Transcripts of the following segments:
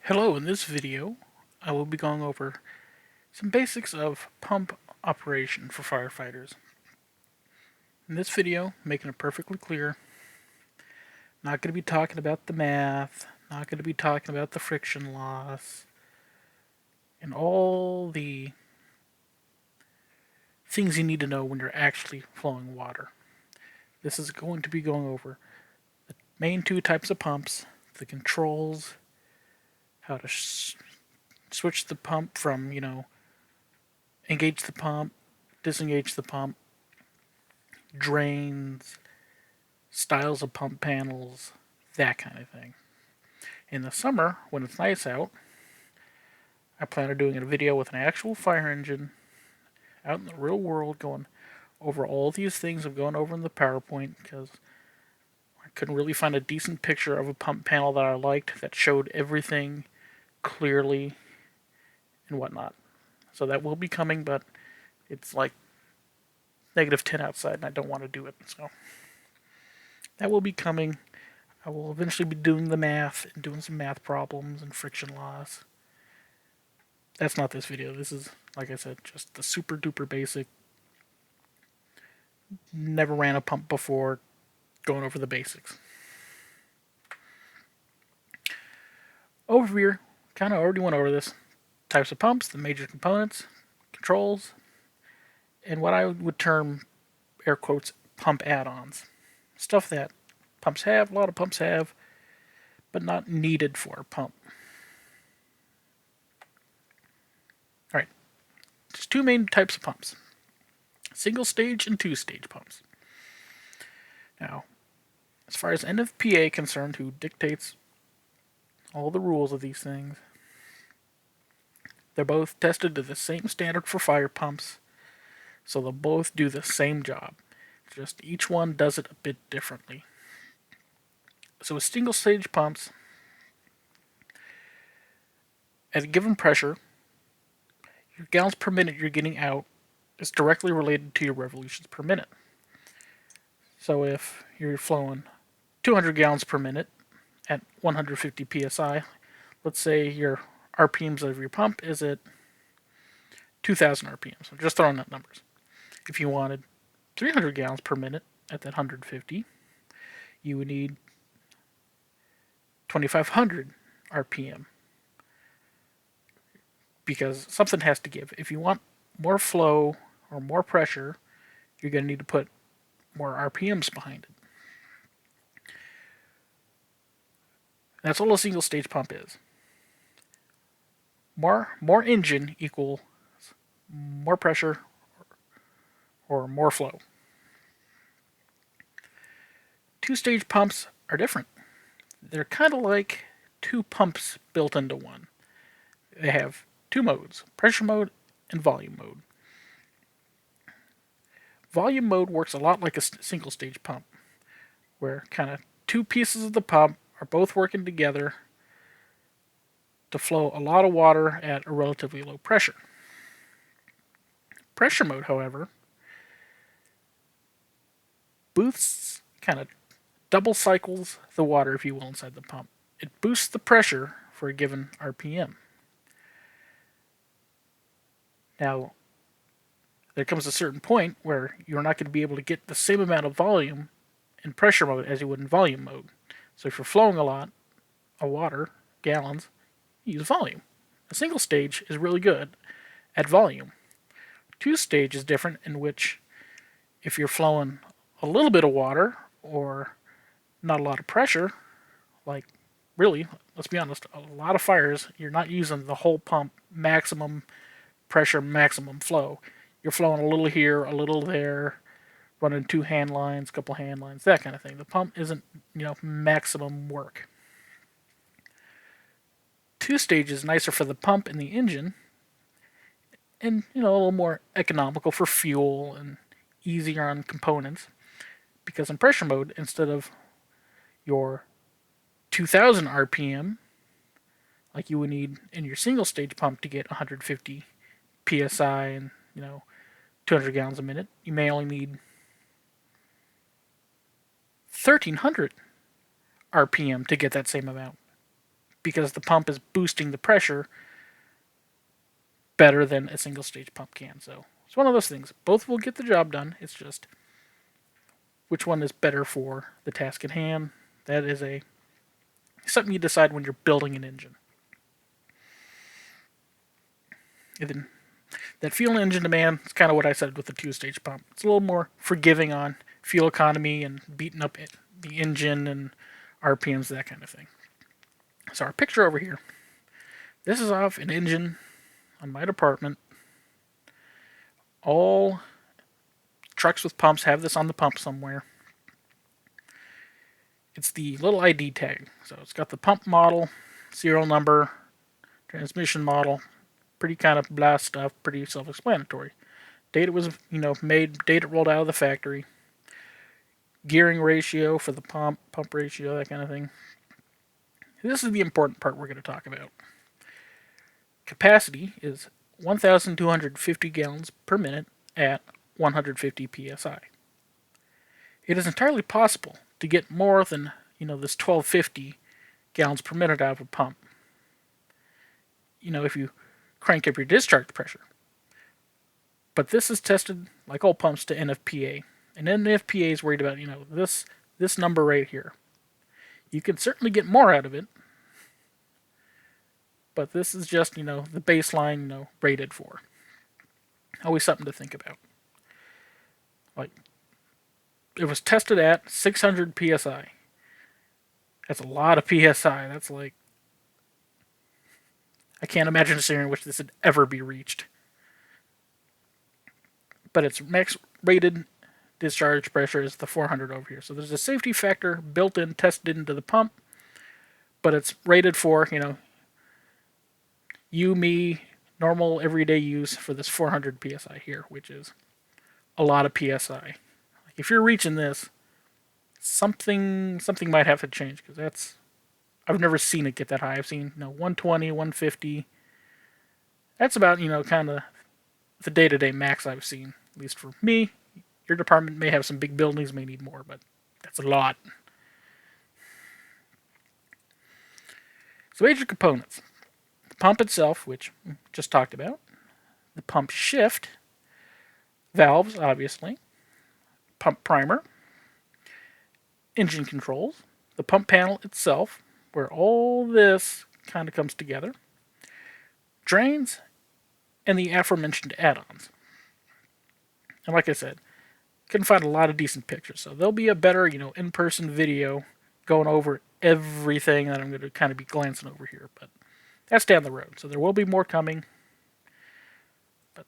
Hello, in this video I will be going over some basics of pump operation for firefighters. In this video, making it perfectly clear, not going to be talking about the math, not going to be talking about the friction loss, and all the things you need to know when you're actually flowing water. This is going to be going over the main two types of pumps, the controls, how to switch the pump from, engage the pump, disengage the pump, drains, styles of pump panels, that kind of thing. In the summer, when it's nice out, I plan on doing a video with an actual fire engine out in the real world going over all these things I've gone over in the PowerPoint because I couldn't really find a decent picture of a pump panel that I liked that showed everything clearly and whatnot. So that will be coming, but it's like -10 outside and I don't want to do it. So that will be coming. I will eventually be doing the math and doing some math problems and friction loss. That's not this video. This is, like I said, just the super duper basic. Never ran a pump before, going over the basics. Over here, kind of already went over this. Types of pumps, the major components, controls, and what I would term, air quotes, pump add-ons. Stuff that pumps have, a lot of pumps have, but not needed for a pump. Alright, there's two main types of pumps. Single stage and two stage pumps. Now, as far as NFPA concerned, who dictates all the rules of these things, they're both tested to the same standard for fire pumps, so they'll both do the same job. Just each one does it a bit differently. So with single stage pumps, at a given pressure, your gallons per minute you're getting out is directly related to your revolutions per minute. So if you're flowing 200 gallons per minute at 150 psi, let's say your RPMs of your pump is at 2,000 RPMs. I'm just throwing out numbers. If you wanted 300 gallons per minute at that 150, you would need 2,500 RPM. Because something has to give. If you want more flow or more pressure, you're going to need to put more RPMs behind it. That's all a single stage pump is. More engine equals more pressure or more flow. Two-stage pumps are different. They're kind of like two pumps built into one. They have two modes, pressure mode and volume mode. Volume mode works a lot like a single stage pump, where kind of two pieces of the pump are both working together to flow a lot of water at a relatively low pressure. Pressure mode, however, boosts, kind of double cycles the water, if you will, inside the pump. It boosts the pressure for a given RPM. Now, there comes a certain point where you're not going to be able to get the same amount of volume in pressure mode as you would in volume mode. So if you're flowing a lot of water, gallons, you use volume. A single stage is really good at volume. Two stage is different, in which if you're flowing a little bit of water or not a lot of pressure, like really, let's be honest, a lot of fires, you're not using the whole pump, maximum pressure, maximum flow. You're flowing a little here, a little there, running two hand lines, couple hand lines, that kind of thing. The pump isn't, maximum work. Two stages nicer for the pump and the engine, and a little more economical for fuel and easier on components. Because in pressure mode, instead of your 2,000 RPM, like you would need in your single stage pump to get 150 psi and 200 gallons a minute, you may only need 1,300 RPM to get that same amount, because the pump is boosting the pressure better than a single stage pump can. So it's one of those things. Both will get the job done. It's just which one is better for the task at hand. That is something you decide when you're building an engine. And then that fuel engine demand is kind of what I said with the two-stage pump. It's a little more forgiving on fuel economy and beating up the engine and RPMs, that kind of thing. So our picture over here, this is off an engine on my department. All trucks with pumps have this on the pump somewhere. It's the little ID tag. So it's got the pump model, serial number, transmission model, pretty kind of blah stuff, pretty self-explanatory. Date it was, made, date it rolled out of the factory. Gearing ratio for the pump ratio, that kind of thing. This is the important part we're going to talk about. Capacity is 1,250 gallons per minute at 150 psi. It is entirely possible to get more than, this 1,250 gallons per minute out of a pump. If you crank up your discharge pressure. But this is tested, like all pumps, to NFPA. And NFPA is worried about, this number right here. You can certainly get more out of it. But this is just, the baseline, rated for. Always something to think about. Like, it was tested at 600 psi. That's a lot of psi. That's like, I can't imagine a scenario in which this would ever be reached. But its max rated discharge pressure is the 400 over here. So there's a safety factor built in, tested into the pump, but it's rated for, you, me, normal everyday use for this 400 psi here, which is a lot of psi. Like if you're reaching this, something might have to change, because I've never seen it get that high. I've seen 120, 150. That's about kind of the day-to-day max I've seen, at least for me. Your department may have some big buildings, may need more, but that's a lot. So major components. The pump itself, which we just talked about. The pump shift. Valves, obviously. Pump primer. Engine controls. The pump panel itself, where all this kind of comes together. Drains. And the aforementioned add-ons. And like I said, couldn't find a lot of decent pictures. So there'll be a better, in-person video going over everything that I'm going to kind of be glancing over here. But that's down the road. So there will be more coming. But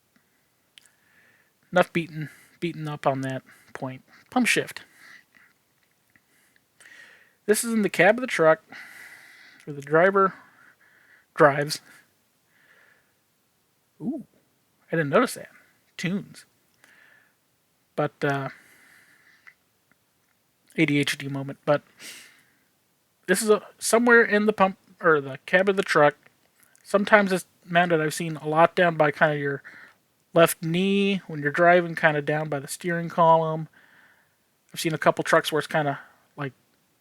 enough beating up on that point. Pump shift. This is in the cab of the truck where the driver drives. Ooh, I didn't notice that. Tunes. But, ADHD moment. But this is somewhere in the pump, or the cab of the truck. Sometimes it's mounted, I've seen a lot down by kind of your left knee when you're driving, kind of down by the steering column. I've seen a couple trucks where it's kind of like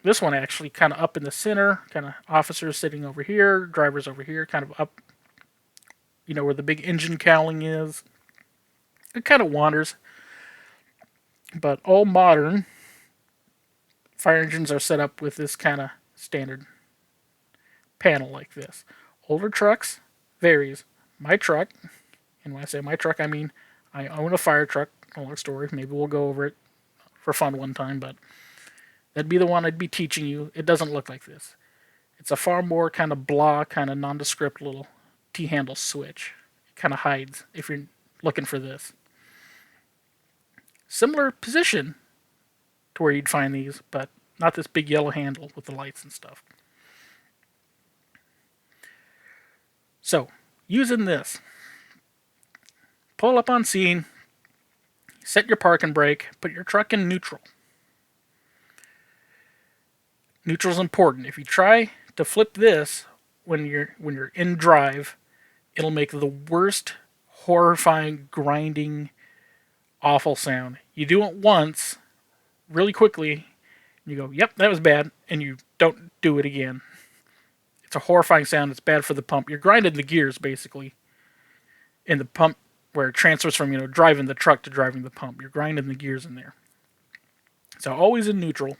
this one actually, kind of up in the center, kind of officers sitting over here, drivers over here, kind of up, where the big engine cowling is. It kind of wanders. But all modern fire engines are set up with this kind of standard panel like this. Older trucks varies. My truck, and when I say my truck, I mean I own a fire truck. A long story. Maybe we'll go over it for fun one time, but that'd be the one I'd be teaching you. It doesn't look like this. It's a far more kind of blah, kind of nondescript little T-handle switch. It kind of hides if you're looking for this. Similar position to where you'd find these, but not this big yellow handle with the lights and stuff. So, using this, pull up on scene, set your parking brake, put your truck in neutral. Neutral is important. If you try to flip this when you're in drive, it'll make the worst, horrifying, grinding, awful sound. You do it once, really quickly, and you go, yep, that was bad, and you don't do it again. It's a horrifying sound. It's bad for the pump. You're grinding the gears, basically, in the pump where it transfers from, driving the truck to driving the pump. You're grinding the gears in there. So always in neutral.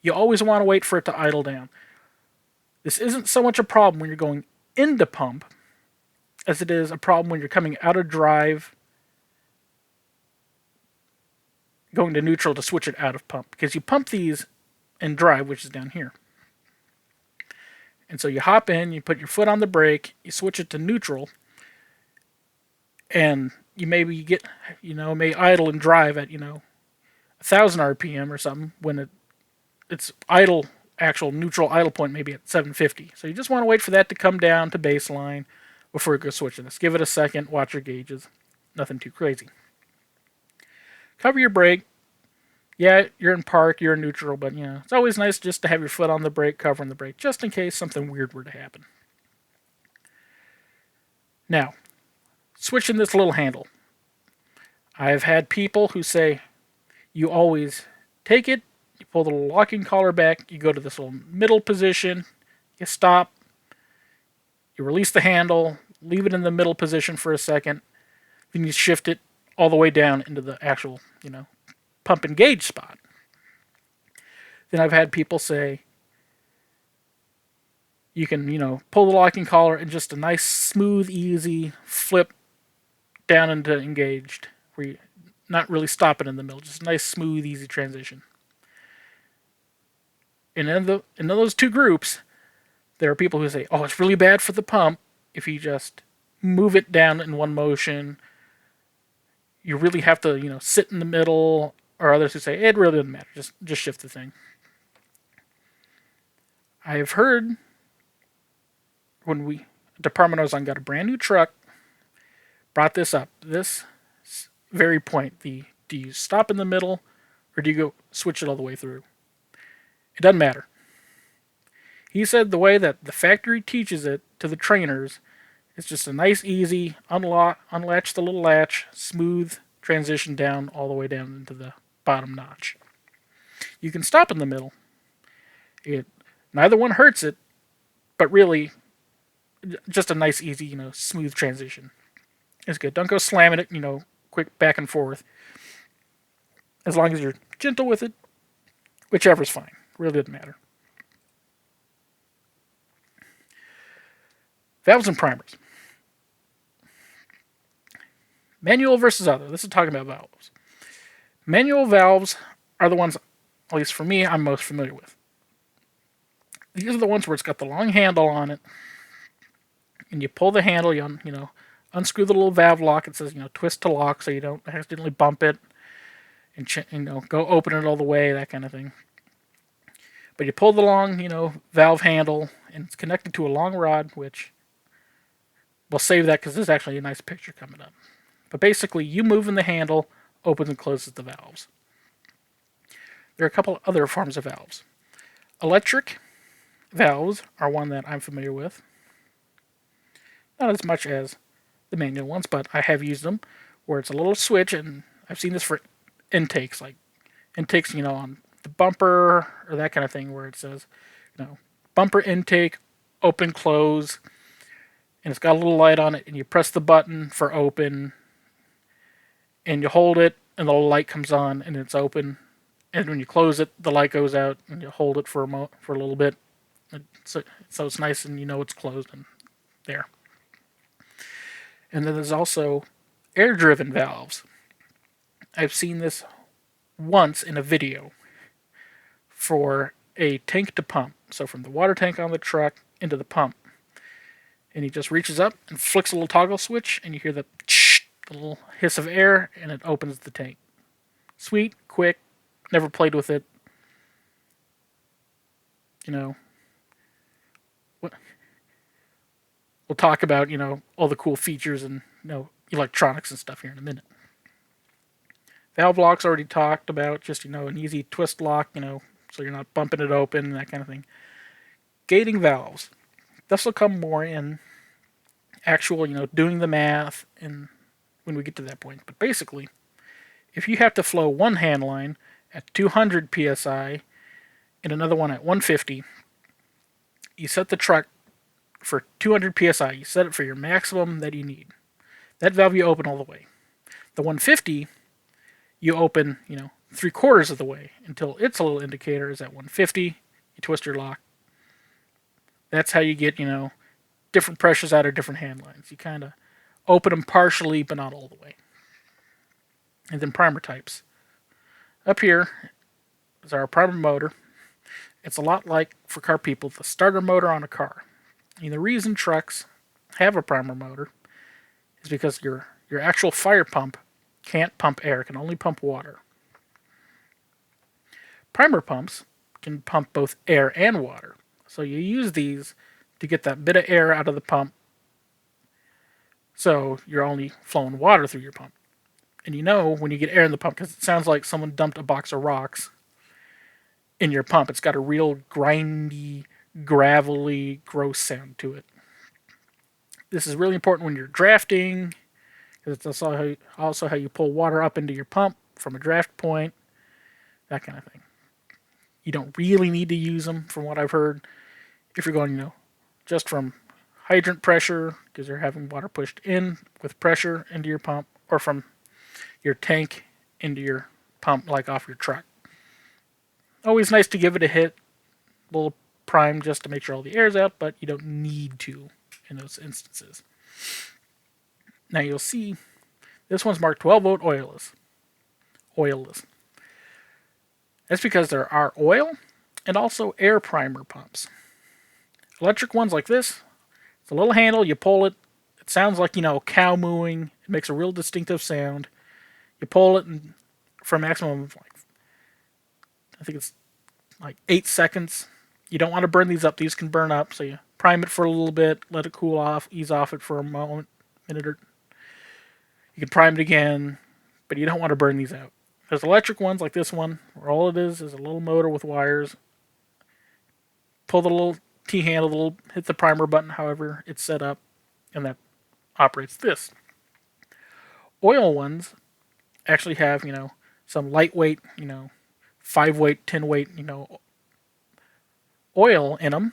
You always want to wait for it to idle down. This isn't so much a problem when you're going into pump as it is a problem when you're coming out of drive, going to neutral to switch it out of pump. Because you pump these in drive, which is down here. And so you hop in, you put your foot on the brake, you switch it to neutral, and you maybe may idle and drive at, 1,000 RPM or something when it's idle, actual neutral idle point maybe at 750. So you just want to wait for that to come down to baseline before you go switching this. Give it a second, watch your gauges. Nothing too crazy. Cover your brake. Yeah, you're in park, you're in neutral, but it's always nice just to have your foot on the brake, covering the brake, just in case something weird were to happen. Now, switching this little handle. I've had people who say you always take it, you pull the locking collar back, you go to this little middle position, you stop, you release the handle, leave it in the middle position for a second, then you shift it all the way down into the actual, pump and gauge spot. Then I've had people say you can, pull the locking collar and just a nice, smooth, easy flip down into engaged, where you're not really stopping in the middle, just a nice, smooth, easy transition. And in those two groups, there are people who say, oh, it's really bad for the pump if you just move it down in one motion. You really have to, sit in the middle. Or others who say, it really doesn't matter, just shift the thing. I've heard when department I was on got a brand new truck, brought this up. This very point, do you stop in the middle or do you go switch it all the way through? It doesn't matter. He said the way that the factory teaches it to the trainers, it's just a nice, easy, unlatch the little latch, smooth transition down all the way down into the bottom notch. You can stop in the middle. Neither one hurts it, but really, just a nice, easy, smooth transition. It's good. Don't go slamming it, quick back and forth. As long as you're gentle with it, whichever's fine. Really doesn't matter. Valves and primers. Manual versus other. This is talking about valves. Manual valves are the ones, at least for me, I'm most familiar with. These are the ones where it's got the long handle on it, and you pull the handle, you unscrew the little valve lock. It says, twist to lock, so you don't accidentally bump it, and go open it all the way, that kind of thing. But you pull the long, valve handle, and it's connected to a long rod, which we'll save that because there's actually a nice picture coming up. But basically, you moving the handle opens and closes the valves. There are a couple other forms of valves. Electric valves are one that I'm familiar with. Not as much as the manual ones, but I have used them, where it's a little switch, and I've seen this for intakes, on the bumper or that kind of thing, where it says, bumper intake, open, close, and it's got a little light on it, and you press the button for open, and you hold it, and the light comes on, and it's open. And when you close it, the light goes out, and you hold it for a little bit, so it's nice, and it's closed and there. And then there's also air-driven valves. I've seen this once in a video for a tank to pump, so from the water tank on the truck into the pump. And he just reaches up and flicks a little toggle switch, and you hear the little hiss of air, and it opens the tank. Sweet, quick, never played with it. We'll talk about, all the cool features and, electronics and stuff here in a minute. Valve locks already talked about, just, an easy twist lock, so you're not bumping it open, that kind of thing. Gating valves. This will come more in actual, doing the math and when we get to that point. But basically, if you have to flow one hand line at 200 psi and another one at 150, You set the truck for 200 psi. You set it for your maximum that you need. That valve you open all the way. The 150, you open, 3/4 of the way until its little indicator is at 150. You twist your lock. That's how you get, different pressures out of different hand lines. You kind of open them partially, but not all the way. And then primer types. Up here is our primer motor. It's a lot like, for car people, the starter motor on a car. And the reason trucks have a primer motor is because your actual fire pump can't pump air, it can only pump water. Primer pumps can pump both air and water. So you use these to get that bit of air out of the pump, so you're only flowing water through your pump. And when you get air in the pump, because it sounds like someone dumped a box of rocks in your pump. It's got a real grindy, gravelly, gross sound to it. This is really important when you're drafting, because it's also how you pull water up into your pump from a draft point, that kind of thing. You don't really need to use them, from what I've heard, if you're going, just from hydrant pressure, because you're having water pushed in with pressure into your pump, or from your tank into your pump, like off your truck. Always nice to give it a hit, a little prime just to make sure all the air's out, but you don't need to in those instances. Now you'll see this one's marked 12-volt oilless. That's because there are oil and also air primer pumps. Electric ones like this, it's a little handle, you pull it, it sounds like, cow mooing, it makes a real distinctive sound. You pull it and for a maximum of I think it's 8 seconds. You don't want to burn these up, these can burn up, so you prime it for a little bit, let it cool off, ease off it for a minute or you can prime it again, but you don't want to burn these out. There's electric ones like this one, where all it is a little motor with wires. Pull the little T-handle, hit the primer button however it's set up, and that operates this. Oil ones actually have, some lightweight, 5-weight, 10-weight, oil in them,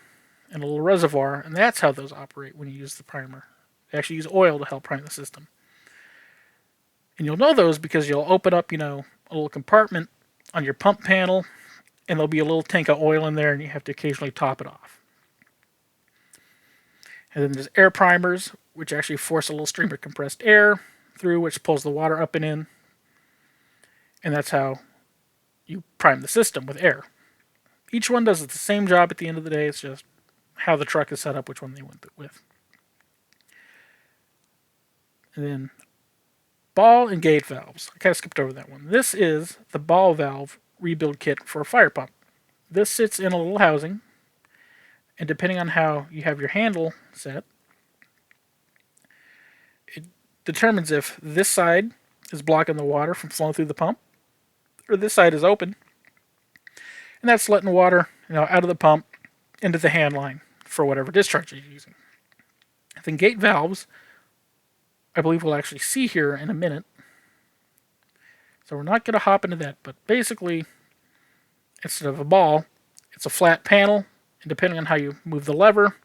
and a little reservoir, and that's how those operate when you use the primer. They actually use oil to help prime the system. And you'll know those because you'll open up, a little compartment on your pump panel, and there'll be a little tank of oil in there, and you have to occasionally top it off. And then there's air primers, which actually force a little stream of compressed air through, which pulls the water up and in. And that's how you prime the system with air. Each one does the same job at the end of the day. It's just how the truck is set up, which one they went with. And then ball and gate valves. I kind of skipped over that one. This is the ball valve rebuild kit for a fire pump. This sits in a little housing, and depending on how you have your handle set, it determines if this side is blocking the water from flowing through the pump, or this side is open, and that's letting water out of the pump into the hand line for whatever discharge you're using. Then gate valves, I believe we'll actually see here in a minute. So we're not going to hop into that, but basically, instead of a ball, it's a flat panel, and depending on how you move the lever,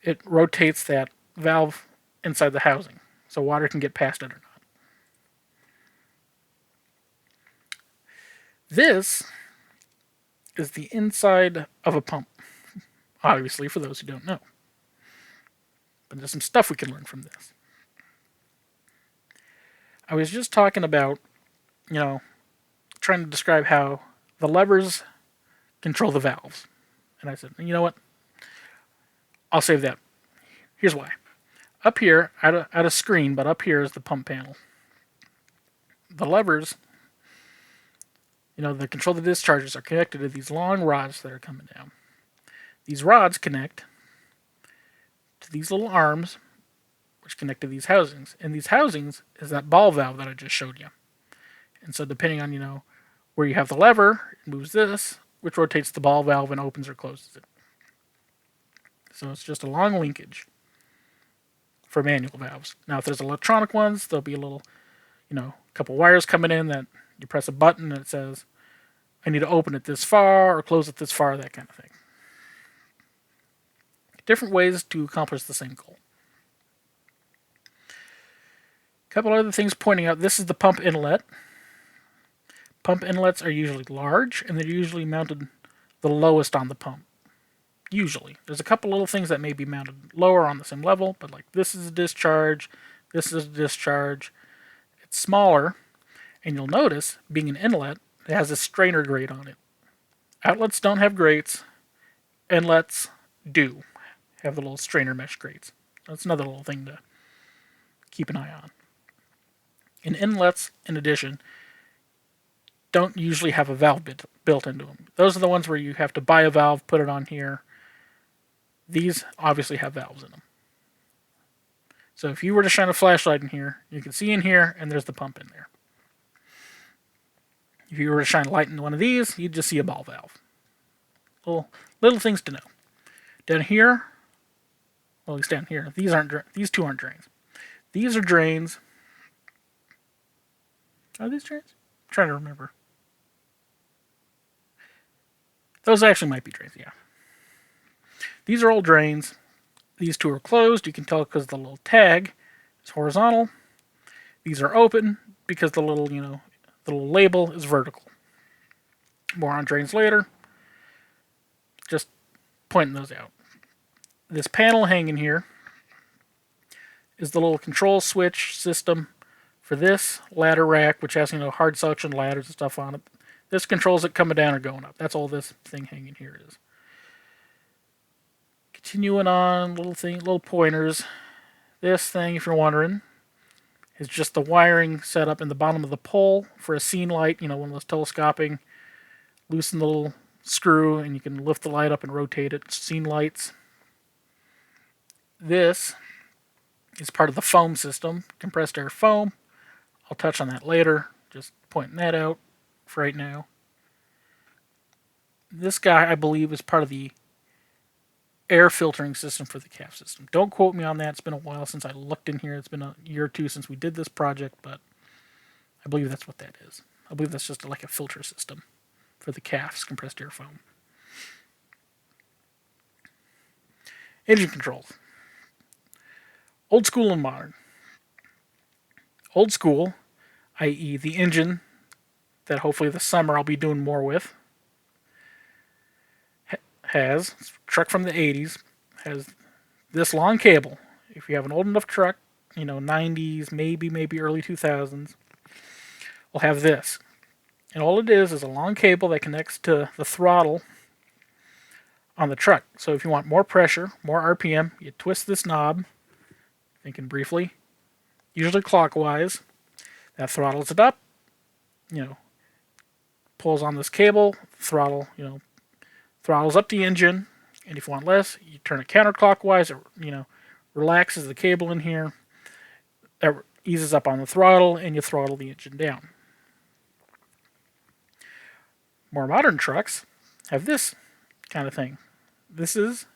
it rotates that valve inside the housing, so water can get past it or not. This is the inside of a pump, obviously, for those who don't know. But there's some stuff we can learn from this. I was just talking about, trying to describe how the levers control the valves. And I said, you know what? I'll save that. Here's why. Up here, at a screen, but up here is the pump panel. The levers, that control the discharges are connected to these long rods that are coming down. These rods connect to these little arms, which connect to these housings. And these housings is that ball valve that I just showed you. And so depending on, where you have the lever, it moves this, which rotates the ball valve and opens or closes it. So it's just a long linkage for manual valves. Now, if there's electronic ones, there'll be a little, couple wires coming in that you press a button and it says, I need to open it this far or close it this far, that kind of thing. Different ways to accomplish the same goal. A couple other things pointing out, this is the pump inlet. Pump inlets are usually large, and they're usually mounted the lowest on the pump. Usually. There's a couple little things that may be mounted lower on the same level, but like this is a discharge, this is a discharge. It's smaller, and you'll notice, being an inlet, it has a strainer grate on it. Outlets don't have grates. Inlets do have the little strainer mesh grates. That's another little thing to keep an eye on. And inlets, in addition, don't usually have a valve built into them. Those are the ones where you have to buy a valve, put it on here. These obviously have valves in them. So if you were to shine a flashlight in here, you can see in here, and there's the pump in there. If you were to shine a light in one of these, you'd just see a ball valve. Little things to know. Down here, well, at least down here, these two aren't drains. These are drains. Are these drains? I'm trying to remember. Those actually might be drains, yeah. These are all drains. These two are closed. You can tell because the little tag is horizontal. These are open because the little, the little label is vertical. More on drains later. Just pointing those out. This panel hanging here is the little control switch system for this ladder rack, which has, hard suction ladders and stuff on it. This controls it coming down or going up. That's all this thing hanging here is. Continuing on, little pointers. This thing, if you're wondering, is just the wiring set up in the bottom of the pole for a scene light, one of those telescoping. Loosen the little screw and you can lift the light up and rotate it. Scene lights. This is part of the foam system, compressed air foam. I'll touch on that later, just pointing that out for right now. This guy, I believe, is part of the air filtering system for the calf system. Don't quote me on that. It's been a while since I looked in here. It's been a year or two since we did this project, but I believe that's what that is. I believe that's just like a filter system for the calf's compressed air foam. Engine controls. Old school and modern. Old school, i.e. the engine that hopefully this summer I'll be doing more with, has, truck from the 80s, has this long cable. If you have an old enough truck, 90s, maybe early 2000s, will have this. And all it is a long cable that connects to the throttle on the truck. So if you want more pressure, more RPM, you twist this knob, thinking briefly, usually clockwise. That throttles it up, pulls on this cable, throttle, throttles up the engine, and if you want less, you turn it counterclockwise, it, relaxes the cable in here, that eases up on the throttle, and you throttle the engine down. More modern trucks have this kind of thing. This is,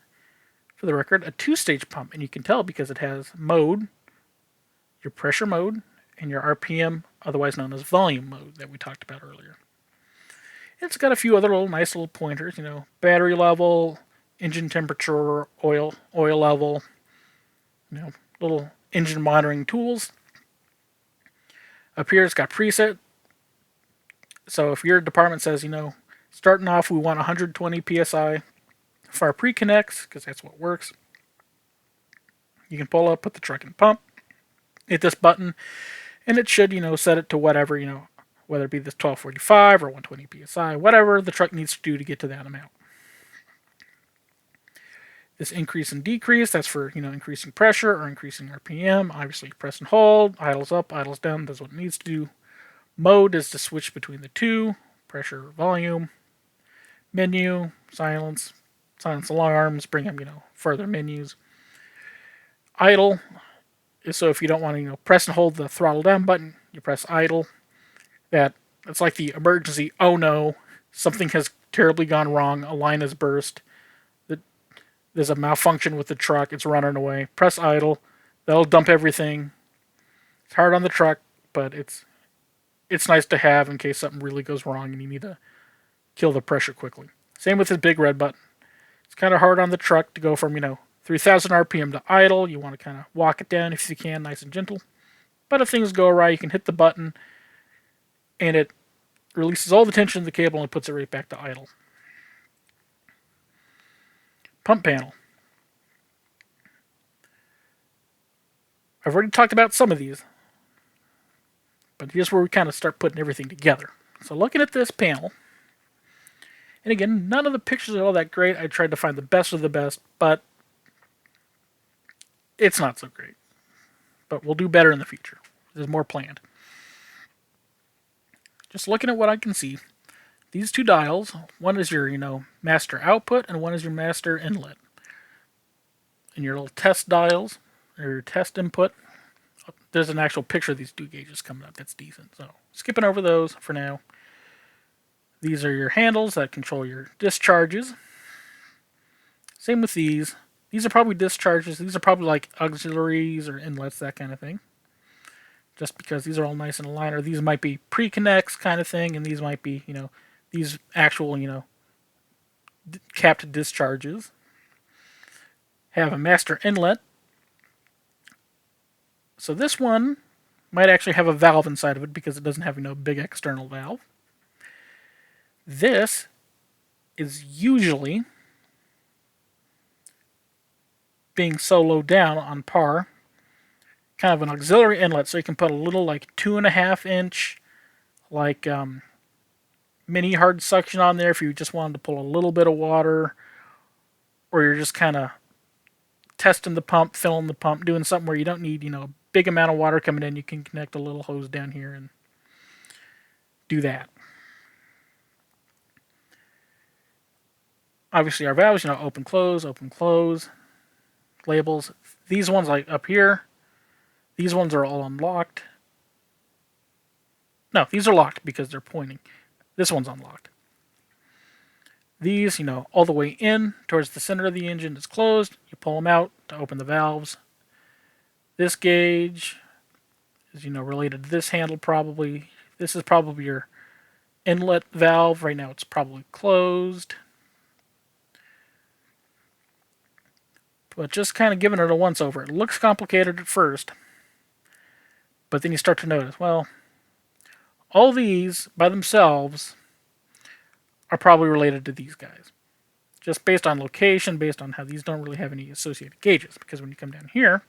for the record, a 2-stage pump, and you can tell because it has mode, your pressure mode, and your RPM, otherwise known as volume mode, that we talked about earlier. It's got a few other nice little pointers, battery level, engine temperature, oil level, little engine monitoring tools. Up here it's got preset. So if your department says, starting off we want 120 psi for our pre-connects, because that's what works, you can pull up, put the truck in pump, hit this button, and it should, set it to whatever, whether it be this 1245 or 120 psi, whatever the truck needs to do to get to that amount. This increase and decrease, that's for, increasing pressure or increasing RPM. Obviously, press and hold, idles up, idles down, that's what it needs to do. Mode is to switch between the two, pressure, volume. Menu, silence alarms, bring them, further menus. Idle is so if you don't want to, press and hold the throttle down button, you press idle. It's like the emergency, oh no, something has terribly gone wrong, a line has burst, there's a malfunction with the truck, it's running away. Press idle, that'll dump everything. It's hard on the truck, but it's nice to have in case something really goes wrong and you need to kill the pressure quickly. Same with this big red button. It's kind of hard on the truck to go from, 3,000 RPM to idle. You want to kind of walk it down if you can, nice and gentle. But if things go awry, you can hit the button and it releases all the tension of the cable and puts it right back to idle. Pump panel. I've already talked about some of these, but here's where we kind of start putting everything together. So looking at this panel, and again, none of the pictures are all that great. I tried to find the best of the best, but it's not so great. But we'll do better in the future. There's more planned. Just looking at what I can see, these two dials, one is your, master output and one is your master inlet. And your little test dials, or your test input, there's an actual picture of these two gauges coming up. That's decent. So skipping over those for now. These are your handles that control your discharges. Same with these. These are probably discharges. These are probably like auxiliaries or inlets, that kind of thing. Just because these are all nice and aligned, or these might be pre-connects kind of thing, and these might be, these actual, capped discharges. Have a master inlet. So this one might actually have a valve inside of it because it doesn't have big external valve. This is usually being so low down on par, kind of an auxiliary inlet, so you can put a little like 2.5 inch like mini hard suction on there if you just wanted to pull a little bit of water, or you're just kind of testing the pump, filling the pump, doing something where you don't need a big amount of water coming in. You can connect a little hose down here and do that. Obviously our valves, open, close, labels. These ones like up here, these ones are all unlocked. No, these are locked because they're pointing. This one's unlocked. These, all the way in towards the center of the engine is closed. You pull them out to open the valves. This gauge is, related to this handle probably. This is probably your inlet valve. Right now it's probably closed. But just kind of giving it a once over. It looks complicated at first, but then you start to notice, well, all these by themselves are probably related to these guys. Just based on location, based on how these don't really have any associated gauges. Because when you come down here,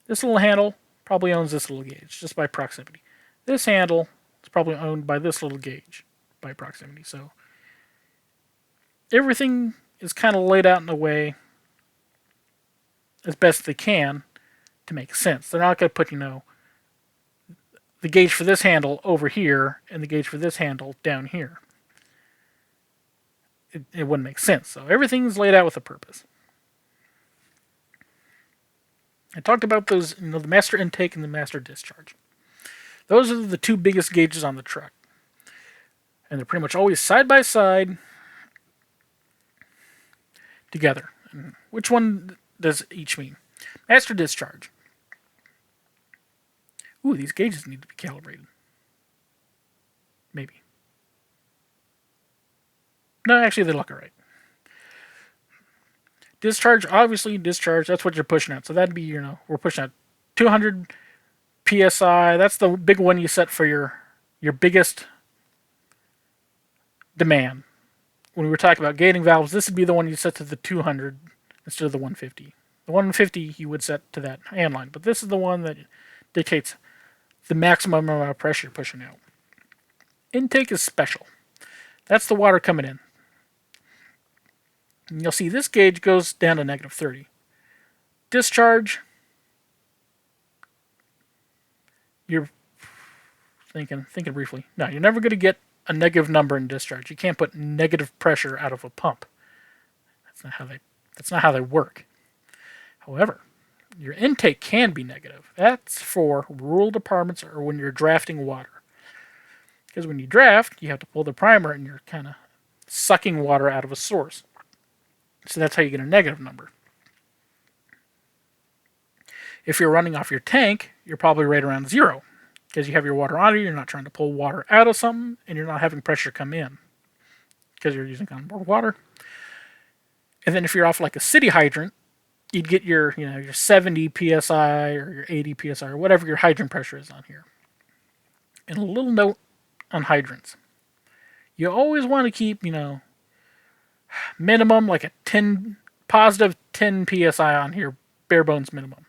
this little handle probably owns this little gauge just by proximity. This handle is probably owned by this little gauge by proximity. So everything is kind of laid out in a way as best they can to make sense. They're not going to put, the gauge for this handle over here and the gauge for this handle down here. It wouldn't make sense. So everything's laid out with a purpose. I talked about those, the master intake and the master discharge. Those are the two biggest gauges on the truck. And they're pretty much always side by side together. And which one does each mean? Master discharge. Ooh, these gauges need to be calibrated. Maybe. No, actually, they look alright. Discharge, obviously, discharge, that's what you're pushing at. So that'd be, we're pushing at 200 PSI. That's the big one you set for your biggest demand. When we were talking about gating valves, this would be the one you set to the 200 instead of the 150. The 150 you would set to that hand line, but this is the one that dictates the maximum amount of pressure you're pushing out. Intake is special. That's the water coming in. And you'll see this gauge goes down to negative 30. Discharge, you're thinking briefly. No, you're never going to get a negative number in discharge. You can't put negative pressure out of a pump. That's not how they work. However, your intake can be negative. That's for rural departments or when you're drafting water. Because when you draft, you have to pull the primer and you're kind of sucking water out of a source. So that's how you get a negative number. If you're running off your tank, you're probably right around 0. Because you have your water on it, you're not trying to pull water out of something, and you're not having pressure come in. Because you're using onboard water. And then if you're off like a city hydrant, you'd get your, your 70 psi or your 80 psi or whatever your hydrant pressure is on here. And a little note on hydrants. You always want to keep, minimum like a 10 positive 10 psi on here, bare bones minimum.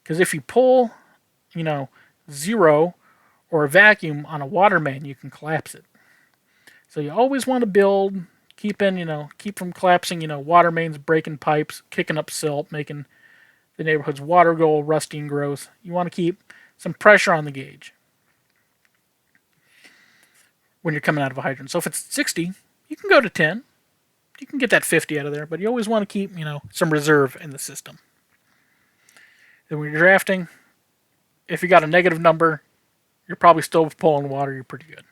Because if you pull, 0 or a vacuum on a water main, you can collapse it. So you always want to build, keep from collapsing, water mains, breaking pipes, kicking up silt, making the neighborhood's water go rusty and gross. You want to keep some pressure on the gauge when you're coming out of a hydrant. So if it's 60, you can go to 10. You can get that 50 out of there, but you always want to keep, some reserve in the system. Then when you're drafting, if you got a negative number, you're probably still pulling water. You're pretty good.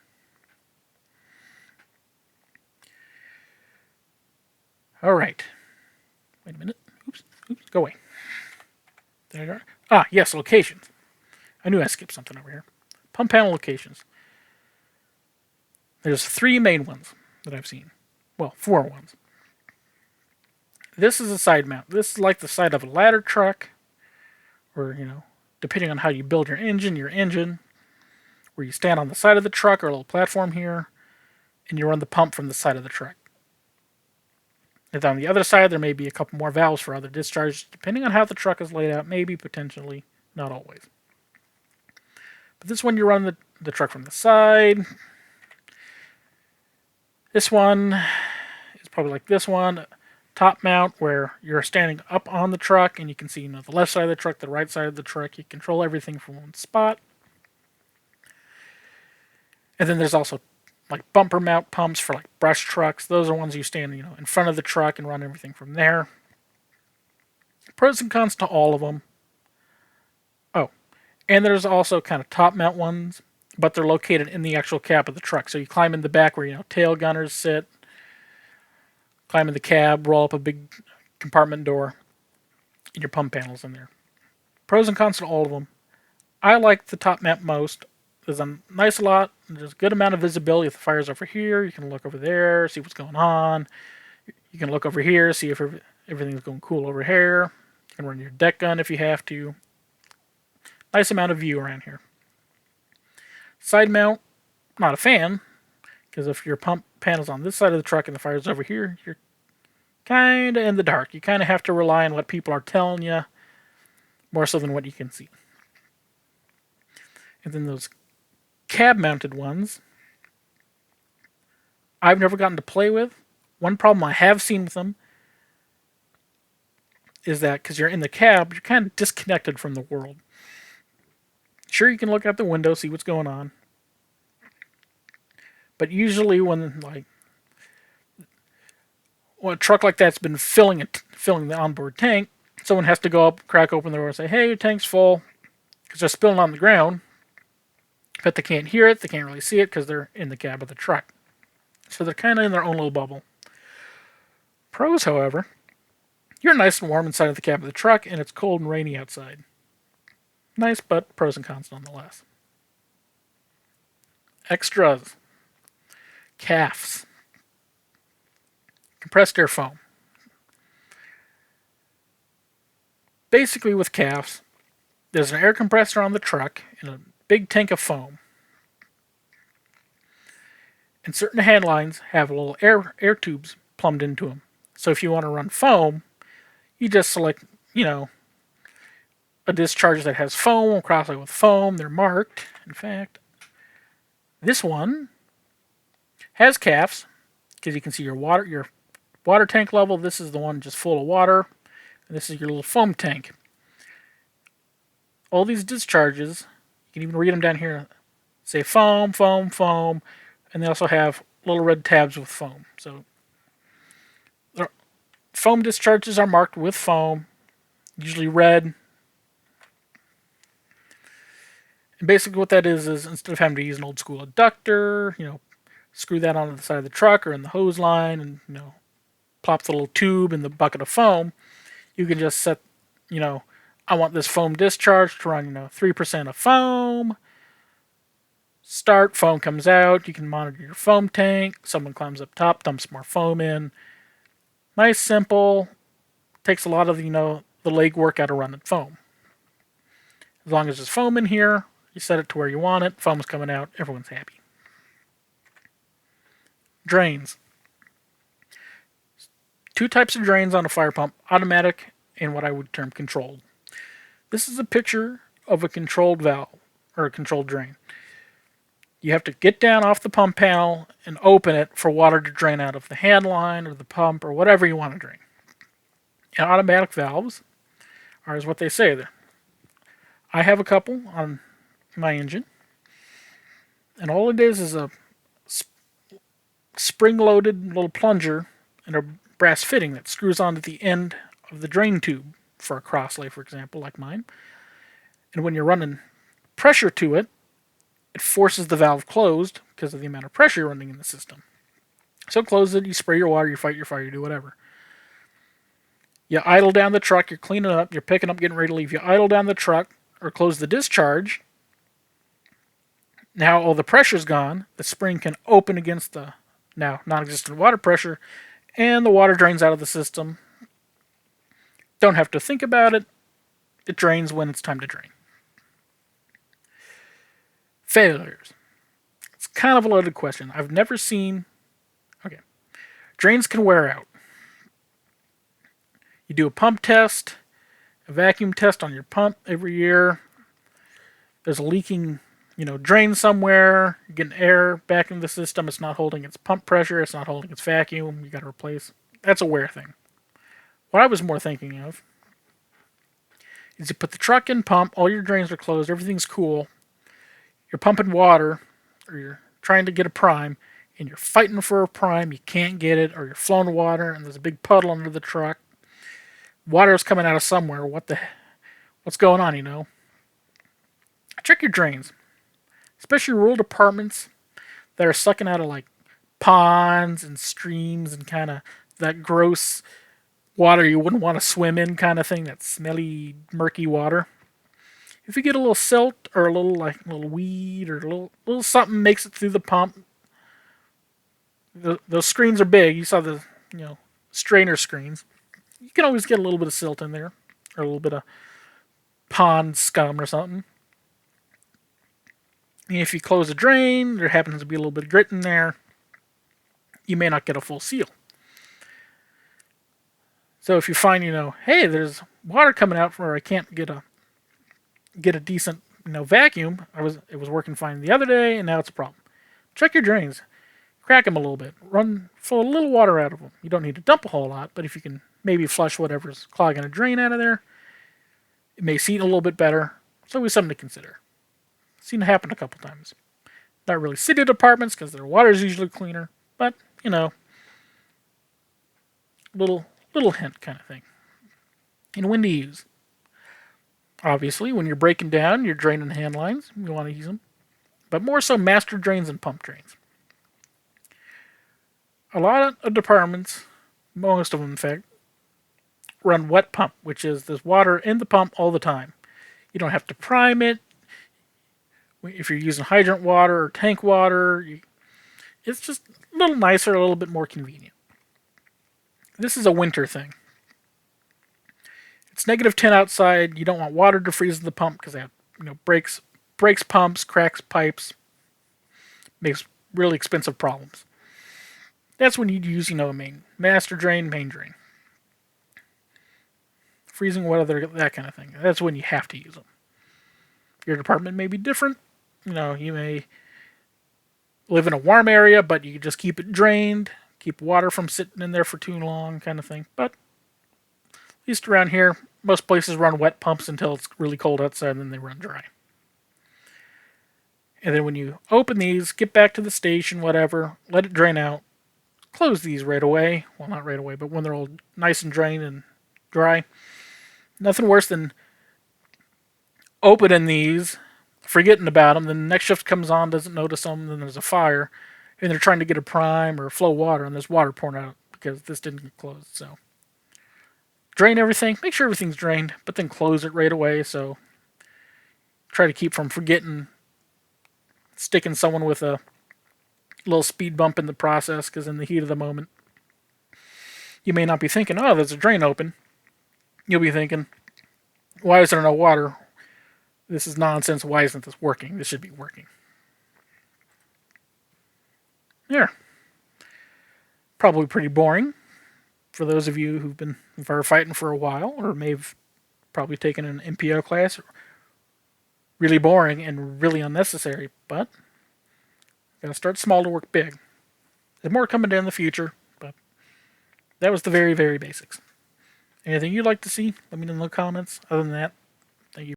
All right. Wait a minute. Oops. Go away. There. Yes, locations. I knew I skipped something over here. Pump panel locations. There's 3 main ones that I've seen. Well, 4 ones. This is a side mount. This is like the side of a ladder truck, or, depending on how you build your engine, where you stand on the side of the truck or a little platform here, and you run the pump from the side of the truck. And on the other side, there may be a couple more valves for other discharges, depending on how the truck is laid out, maybe, potentially, not always. But this one, you run the truck from the side. This one is probably like this one, top mount, where you're standing up on the truck, and you can see, the left side of the truck, the right side of the truck. You control everything from one spot. And then there's also like bumper mount pumps for like brush trucks. Those are ones you stand, in front of the truck and run everything from there. Pros and cons to all of them. Oh, and there's also kind of top mount ones, but they're located in the actual cab of the truck. So you climb in the back where, tail gunners sit, climb in the cab, roll up a big compartment door, and your pump panel's in there. Pros and cons to all of them. I like the top mount most. There's a nice lot, there's a good amount of visibility. If the fire's over here, you can look over there, see what's going on. You can look over here, see if everything's going cool over here. You can run your deck gun if you have to. Nice amount of view around here. Side mount, not a fan, because if your pump panel's on this side of the truck and the fire's over here, you're kind of in the dark. You kind of have to rely on what people are telling you, more so than what you can see. And then those cab-mounted ones, I've never gotten to play with. One problem I have seen with them is that because you're in the cab, you're kind of disconnected from the world. Sure, you can look out the window, see what's going on. But usually when a truck like that's been filling the onboard tank, someone has to go up, crack open the door and say, hey, your tank's full, because they're spilling on the ground. But they can't hear it, they can't really see it because they're in the cab of the truck. So they're kind of in their own little bubble. Pros, however, you're nice and warm inside of the cab of the truck, and it's cold and rainy outside. Nice, but pros and cons nonetheless. Extras. CAFs. Compressed air foam. Basically with CAFs, there's an air compressor on the truck and a big tank of foam. And certain handlines have little air tubes plumbed into them. So if you want to run foam, you just select, a discharge that has foam, cross-link with foam. They're marked. In fact, this one has CAFs, because you can see your water tank level. This is the one just full of water. And this is your little foam tank. All these discharges, you can even read them down here, say foam, foam, foam, and they also have little red tabs with foam. So foam discharges are marked with foam, usually red. And basically what that is instead of having to use an old school adductor, screw that onto the side of the truck or in the hose line and, plop the little tube in the bucket of foam, you can just set, I want this foam discharge to run, 3% of foam. Start, foam comes out. You can monitor your foam tank. Someone climbs up top, dumps more foam in. Nice, simple, takes a lot of, the leg work out of running foam. As long as there's foam in here, you set it to where you want it, foam's coming out, everyone's happy. Drains. Two types of drains on a fire pump, automatic and what I would term controlled. This is a picture of a controlled valve, or a controlled drain. You have to get down off the pump panel and open it for water to drain out of the hand line or the pump or whatever you want to drain. And automatic valves are what they say. I have a couple on my engine, and all it is a spring-loaded little plunger and a brass fitting that screws onto the end of the drain tube for a crosslay, for example, like mine. And when you're running pressure to it, it forces the valve closed because of the amount of pressure running in the system. So close it, you spray your water, you fight your fire, you do whatever. You idle down the truck, you're cleaning it up, you're picking up, getting ready to leave. You idle down the truck or close the discharge. Now all the pressure's gone. The spring can open against the now non-existent water pressure, and the water drains out of the system. Don't have to think about it. It drains when it's time to drain. Failures. It's kind of a loaded question. I've never seen... Okay. Drains can wear out. You do a pump test, a vacuum test on your pump every year. There's a leaking, drain somewhere. You're getting air back into the system. It's not holding its pump pressure. It's not holding its vacuum. You got to replace. That's a wear thing. What I was more thinking of is you put the truck in pump. All your drains are closed. Everything's cool. You're pumping water, or you're trying to get a prime, and you're fighting for a prime. You can't get it, or you're flowing water, and there's a big puddle under the truck. Water's coming out of somewhere. What's going on, Check your drains. Especially rural departments that are sucking out of like ponds and streams and kind of that gross water you wouldn't want to swim in kind of thing, that smelly, murky water. If you get a little silt or a little weed or a little something makes it through the pump, those screens are big. You saw the strainer screens. You can always get a little bit of silt in there, or a little bit of pond scum or something. And if you close a drain, there happens to be a little bit of grit in there, you may not get a full seal. So if you find, hey, there's water coming out where I can't get a decent, vacuum. It was working fine the other day, and now it's a problem. Check your drains. Crack them a little bit. Run full a little water out of them. You don't need to dump a whole lot, but if you can maybe flush whatever's clogging a drain out of there, it may seat a little bit better. So it's something to consider. Seen it happen a couple times. Not really city departments because their water is usually cleaner, but little hint kind of thing. And when to use. Obviously, when you're breaking down, you're draining hand lines, you want to use them. But more so master drains and pump drains. A lot of departments, most of them in fact, run wet pump, which is there's water in the pump all the time. You don't have to prime it. If you're using hydrant water or tank water, it's just a little nicer, a little bit more convenient. This is a winter thing. It's -10 outside. You don't want water to freeze in the pump because that breaks pumps, cracks pipes, makes really expensive problems. That's when you'd use a main master drain, main drain. Freezing water, that kind of thing. That's when you have to use them. Your department may be different. You may live in a warm area, but you just keep it drained, keep water from sitting in there for too long, kind of thing. But at least around here, most places run wet pumps until it's really cold outside, and then they run dry. And then when you open these, get back to the station, whatever, let it drain out, close these right away. Well, not right away, but when they're all nice and drained and dry. Nothing worse than opening these, forgetting about them, then the next shift comes on, doesn't notice them, then there's a fire, and they're trying to get a prime or flow water, and there's water pouring out because this didn't get closed. So drain everything, make sure everything's drained, but then close it right away. So try to keep from forgetting, sticking someone with a little speed bump in the process, because in the heat of the moment, you may not be thinking, oh, there's a drain open. You'll be thinking, why is there no water? This is nonsense. Why isn't this working? This should be working. Yeah, probably pretty boring for those of you who've been firefighting for a while or may have probably taken an MPO class. Really boring and really unnecessary, but gotta start small to work big. There's more coming in the future, but that was the very, very basics. Anything you'd like to see, let me know in the comments. Other than that,